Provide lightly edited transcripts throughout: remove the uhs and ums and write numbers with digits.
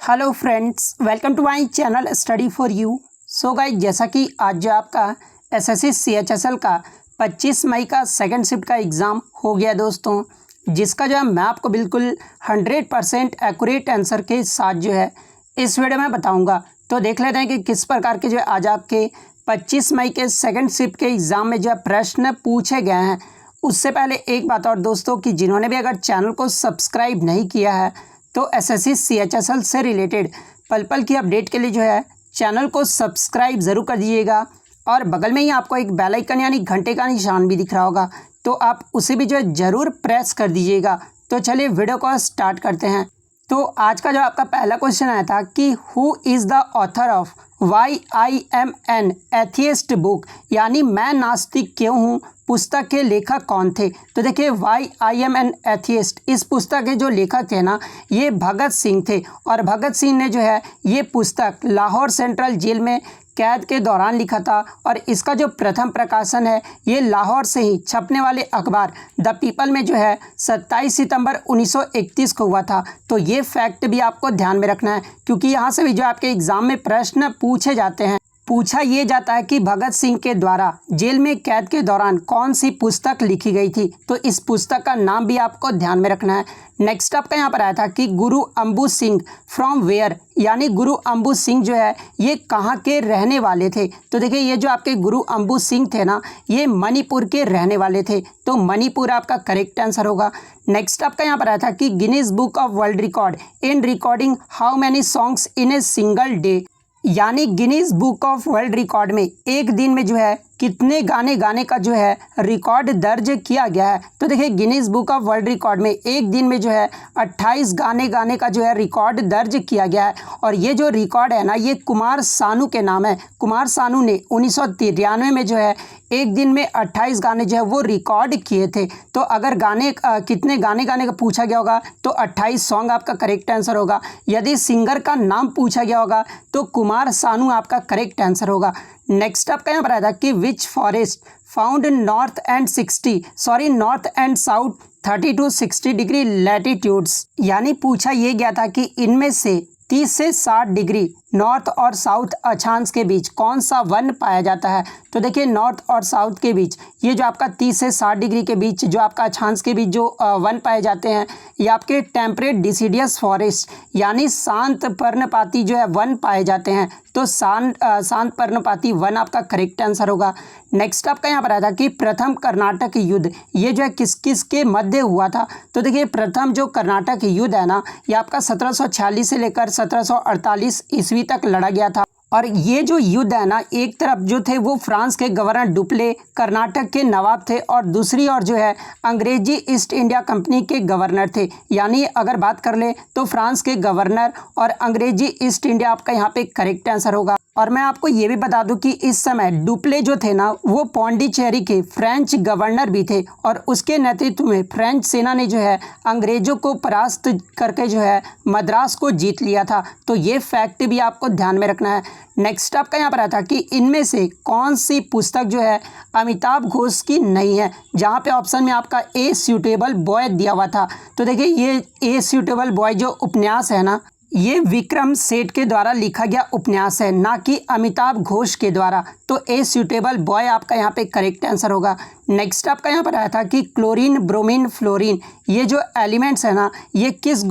Hello friends, welcome to my channel study for you. So guys, जैसा कि आज जो आपका एसएससी सीएचएसएल का 25 मई का सेकंड शिफ्ट का एग्ज़ाम हो गया दोस्तों, जिसका जो है मैं आपको बिल्कुल 100% एक्यूरेट आंसर के साथ जो है इस वीडियो में बताऊंगा। तो देख लेते हैं कि किस प्रकार के जो है आज आपके 25 मई के सेकंड शिफ्ट के एग्ज़ाम में जो है प्रश्न पूछे गए हैं। उससे पहले एक बात और दोस्तों, कि जिन्होंने भी अगर चैनल को सब्सक्राइब नहीं किया है तो एसएससी सीएचएसएल से रिलेटेड पल पल की अपडेट के लिए जो है चैनल को सब्सक्राइब ज़रूर कर दीजिएगा। और बगल में ही आपको एक बेल आइकन यानी घंटे का निशान भी दिख रहा होगा, तो आप उसे भी जो है ज़रूर प्रेस कर दीजिएगा। तो चलिए वीडियो को स्टार्ट करते हैं। तो आज का जो आपका पहला क्वेश्चन आया था कि who is the author of why I am an atheist book, यानी मैं नास्तिक क्यों हूँ पुस्तक के लेखक कौन थे। तो देखिए, why I am an atheist, इस पुस्तक के जो लेखक थे ना, ये भगत सिंह थे। और भगत सिंह ने जो है ये पुस्तक लाहौर सेंट्रल जेल में कैद के दौरान लिखा था। और इसका जो प्रथम प्रकाशन है ये लाहौर से ही छपने वाले अखबार द पीपल में जो है 27 सितंबर 1931 को हुआ था। तो ये फैक्ट भी आपको ध्यान में रखना है, क्योंकि यहाँ से भी जो आपके एग्ज़ाम में प्रश्न पूछे जाते हैं। पूछा ये जाता है कि भगत सिंह के द्वारा जेल में कैद के दौरान कौन सी पुस्तक लिखी गई थी। तो इस पुस्तक का नाम भी आपको ध्यान में रखना है। नेक्स्ट आपका यहाँ पर आया था कि गुरु अम्बू सिंह फ्रॉम वेयर, यानी गुरु अम्बू सिंह जो है ये कहाँ के रहने वाले थे। तो देखिए, ये जो आपके गुरु अम्बू सिंह थे ना, ये मणिपुर के रहने वाले थे। तो मणिपुर आपका करेक्ट आंसर होगा। नेक्स्ट आपका यहाँ पर आया था कि Guinness book of world record in recording how many songs in a single day, यानी Guinness book of world record में एक दिन में जो है कितने गाने गाने का जो है रिकॉर्ड दर्ज किया गया है। तो देखिए, Guinness book of world record में एक दिन में जो है 28 गाने गाने का जो है रिकॉर्ड दर्ज किया गया है। और ये जो रिकॉर्ड है ना, ये कुमार सानू के नाम है। कुमार सानू ने 1993 में जो है एक दिन में 28 गाने जो है वो रिकॉर्ड किए थे। तो अगर गाने कितने गाने गाने का पूछा गया होगा तो 28 सॉन्ग आपका करेक्ट आंसर होगा। यदि सिंगर का नाम पूछा गया होगा तो कुमार सानू आपका करेक्ट आंसर होगा। नेक्स्ट आपका यहाँ पर आया था कि विच forest found north and south 30 to 60 degree latitudes, यानी पूछा ये गया था कि इनमें से 30 से 60 डिग्री नॉर्थ और साउथ अक्षांश के बीच कौन सा वन पाया जाता है। तो देखिए, नॉर्थ और साउथ के बीच ये जो आपका 30 से 60 डिग्री के बीच जो आपका अक्षांश के बीच जो वन पाए जाते हैं, ये आपके टेम्परेट डिसिडियस फॉरेस्ट यानी शांत पर्णपाती जो है वन पाए जाते हैं। तो शांत पर्णपाती वन आपका करेक्ट आंसर होगा। नेक्स्ट आपका यहाँ पर आया था कि प्रथम कर्नाटक युद्ध ये जो है किस किस के मध्य हुआ था। तो देखिए, प्रथम जो कर्नाटक युद्ध है ना, ये आपका 1746 से लेकर 1748 ईस्वी तक लड़ा गया था। और ये जो युद्ध है ना, एक तरफ जो थे वो फ्रांस के गवर्नर डुप्ले कर्नाटक के नवाब थे, और दूसरी ओर जो है अंग्रेजी ईस्ट इंडिया कंपनी के गवर्नर थे। यानी अगर बात कर ले तो फ्रांस के गवर्नर और अंग्रेजी ईस्ट इंडिया आपका यहाँ पे करेक्ट आंसर होगा। और मैं आपको ये भी बता दूं कि इस समय डुप्ले जो थे ना, वो पौंडीचेरी के फ्रेंच गवर्नर भी थे, और उसके नेतृत्व में फ्रेंच सेना ने जो है अंग्रेजों को परास्त करके जो है मद्रास को जीत लिया था। तो ये फैक्ट भी आपको ध्यान में रखना है। नेक्स्ट आपका यहाँ पर आया था कि इनमें से कौन सी पुस्तक जो है अमिताभ घोष की नहीं है, जहाँ पे ऑप्शन में आपका ए सूटेबल बॉय दिया हुआ था। तो देखिए, ये ए सूटेबल बॉय जो उपन्यास है ना, ये विक्रम सेठ के द्वारा लिखा गया उपन्यास है, ना कि अमिताभ घोष के द्वारा। तो ए सूटेबल बॉय आपका यहाँ पे करेक्ट आंसर होगा। नेक्स्ट आपका यहाँ पर आया था कि क्लोरीन ब्रोमीन फ्लोरीन ये जो एलिमेंट्स है ना, ये किस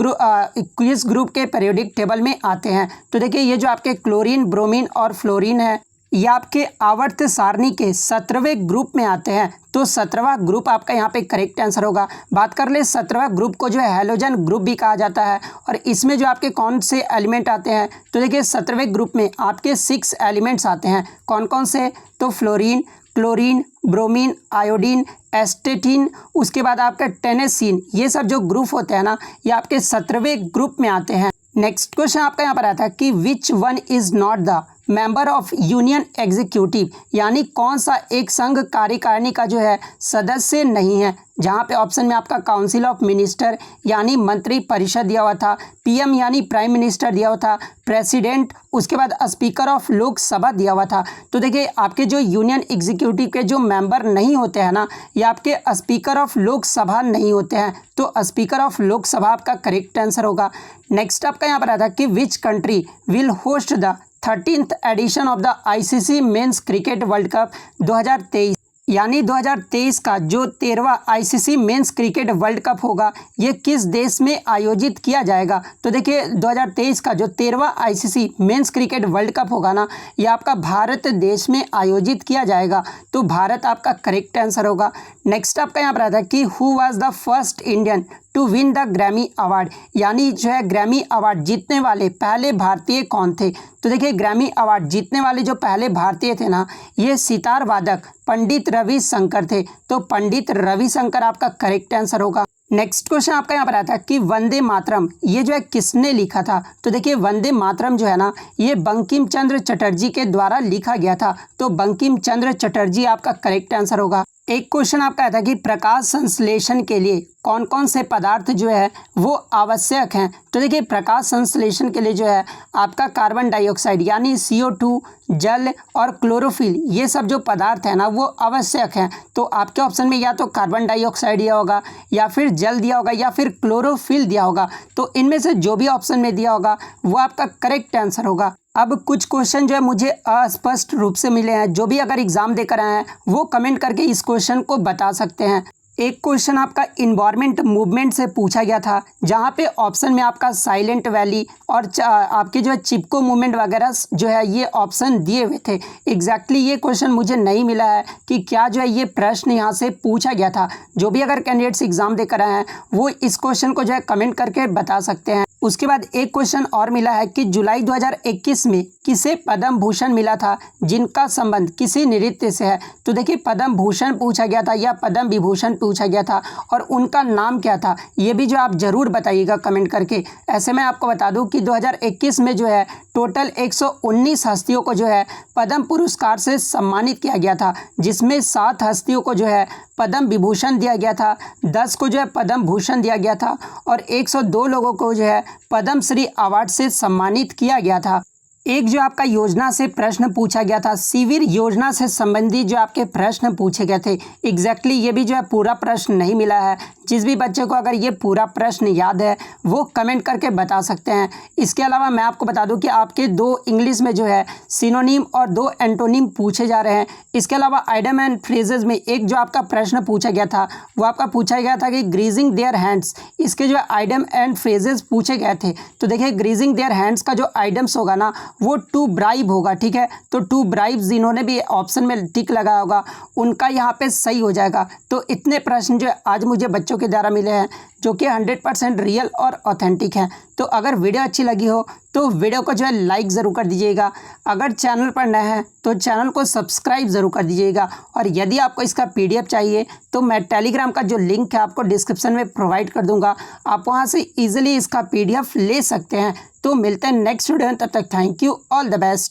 ग्रुप के पीरियोडिक टेबल में आते हैं। तो देखिए, ये जो आपके क्लोरीन ब्रोमीन और फ्लोरीन है, ये आपके आवर्त सारणी के 17वें ग्रुप में आते हैं। तो 17वां ग्रुप आपका यहाँ पे करेक्ट आंसर होगा। बात कर ले 17वां ग्रुप को जो है हैलोजन ग्रुप भी कहा जाता है। और इसमें जो आपके कौन से एलिमेंट आते हैं, तो देखिए 17वें ग्रुप में आपके 6 एलिमेंट्स आते हैं। कौन कौन से, तो फ्लोरीन, क्लोरीन, ब्रोमीन, आयोडीन, एस्टेटिन, उसके बाद आपका टेनेसिन, ये सब जो ग्रुप होते हैं ना, ये आपके 17वें ग्रुप में आते हैं। नेक्स्ट क्वेश्चन आपका यहाँ पर आता है कि which one is not the member of union executive, यानी कौन सा एक संघ कार्यकारिणी का जो है सदस्य नहीं है। जहाँ पे ऑप्शन में आपका काउंसिल ऑफ मिनिस्टर यानी मंत्री परिषद दिया हुआ था, पीएम यानी प्राइम मिनिस्टर दिया हुआ था, प्रेसिडेंट, उसके बाद स्पीकर ऑफ लोकसभा दिया हुआ था। तो देखिए आपके जो यूनियन एग्जीक्यूटिव के जो मेंबर नहीं होते हैं ना, ये आपके स्पीकर ऑफ लोकसभा नहीं होते हैं, तो स्पीकर ऑफ लोकसभा आपका करेक्ट आंसर होगा। नेक्स्ट आपका यहाँ पर आता है कि which country will host the 13th edition of the ICC men's cricket world cup 2023, यानी 2023 का जो 13वां ICC men's cricket world cup होगा ये किस देश में आयोजित किया जाएगा। तो देखिए 2023 का जो 13वां ICC men's cricket world cup होगा ना, ये आपका भारत देश में आयोजित किया जाएगा, तो भारत आपका करेक्ट आंसर होगा। नेक्स्ट आपका यहाँ पर आता है कि who was the first Indian to win the Grammy award, यानी जो है ग्रैमी अवार्ड जीतने वाले पहले भारतीय कौन थे। तो देखिए ग्रैमी अवार्ड जीतने वाले जो पहले भारतीय थे ना, ये सितार वादक पंडित रविशंकर थे, तो पंडित रविशंकर आपका करेक्ट आंसर होगा। नेक्स्ट क्वेश्चन आपका यहाँ पर आता है कि वंदे मातरम ये जो है किसने लिखा था। तो देखिए वंदे मातरम जो है ना, ये बंकिम चंद्र चटर्जी के द्वारा लिखा गया था, तो बंकिम चंद्र चटर्जी आपका करेक्ट आंसर होगा। एक क्वेश्चन आपका आता है कि प्रकाश संश्लेषण के लिए कौन कौन से पदार्थ जो है वो आवश्यक हैं। तो देखिए प्रकाश संश्लेषण के लिए जो है आपका कार्बन डाइऑक्साइड यानी CO2, जल और क्लोरोफिल, ये सब जो पदार्थ है ना वो आवश्यक हैं। तो आपके ऑप्शन में या तो कार्बन डाइऑक्साइड दिया होगा, या फिर जल दिया होगा, या फिर क्लोरोफिल दिया होगा, तो इनमें से जो भी ऑप्शन में दिया होगा वो आपका करेक्ट आंसर होगा। अब कुछ क्वेश्चन जो है मुझे अस्पष्ट रूप से मिले हैं, जो भी अगर एग्जाम देकर आए हैं वो कमेंट करके इस क्वेश्चन को बता सकते हैं। एक क्वेश्चन आपका इन्वायरमेंट मूवमेंट से पूछा गया था, जहाँ पे ऑप्शन में आपका साइलेंट वैली और आपके जो है चिपको मूवमेंट वगैरह जो है ये ऑप्शन दिए हुए थे। एग्जैक्टली ये क्वेश्चन मुझे नहीं मिला है कि क्या जो है ये प्रश्न यहाँ से पूछा गया था। जो भी अगर कैंडिडेट्स एग्जाम देकर आए हैं वो इस क्वेश्चन को जो है कमेंट करके बता सकते हैं। उसके बाद एक क्वेश्चन और मिला है कि जुलाई 2021 में किसे पद्म भूषण मिला था जिनका संबंध किसी नृत्य से है। तो देखिए पद्म भूषण पूछा गया था या पद्म विभूषण पूछा गया था, और उनका नाम क्या था ये भी जो आप जरूर बताइएगा कमेंट करके। ऐसे में आपको बता दूं कि 2021 में जो है टोटल 119 हस्तियों को जो है पद्म पुरस्कार से सम्मानित किया गया था, जिसमें 7 हस्तियों को जो है पद्म विभूषण दिया गया था, 10 को जो है पद्म भूषण दिया गया था, और 102 लोगों को जो है पद्म श्री अवार्ड से सम्मानित किया गया था। एक जो आपका योजना से प्रश्न पूछा गया था, शिविर योजना से संबंधित जो आपके प्रश्न पूछे गए थे, एग्जैक्टली ये भी जो है पूरा प्रश्न नहीं मिला है। जिस भी बच्चे को अगर ये पूरा प्रश्न याद है वो कमेंट करके बता सकते हैं। इसके अलावा मैं आपको बता दूं कि आपके 2 इंग्लिश में जो है सिनोनिम और 2 एंटोनिम पूछे जा रहे हैं। इसके अलावा आइडम एंड फ्रेजेज में एक जो आपका प्रश्न पूछा गया था वो आपका पूछा गया था कि ग्रीजिंग देयर हैंड्स, इसके जो आइडम एंड फ्रेजेज पूछे गए थे। तो देखिए ग्रीजिंग देयर हैंड्स का जो आइडम्स होगा ना वो टू ब्राइब होगा, ठीक है। तो टू ब्राइब जिन्होंने भी ऑप्शन में टिक लगाया होगा उनका यहाँ पे सही हो जाएगा। तो इतने प्रश्न जो आज मुझे बच्चों के द्वारा मिले हैं जो कि 100% रियल और ऑथेंटिक हैं। तो अगर वीडियो अच्छी लगी हो तो वीडियो को जो है लाइक ज़रूर कर दीजिएगा। अगर चैनल पर नए हैं तो चैनल को सब्सक्राइब ज़रूर कर दीजिएगा। और यदि आपको इसका PDF चाहिए तो मैं टेलीग्राम का जो लिंक है आपको डिस्क्रिप्शन में प्रोवाइड कर दूंगा, आप वहां से ईजिली इसका PDF ले सकते हैं। तो मिलते हैं नेक्स्ट वीडियो में, तब तक thank you, all the best.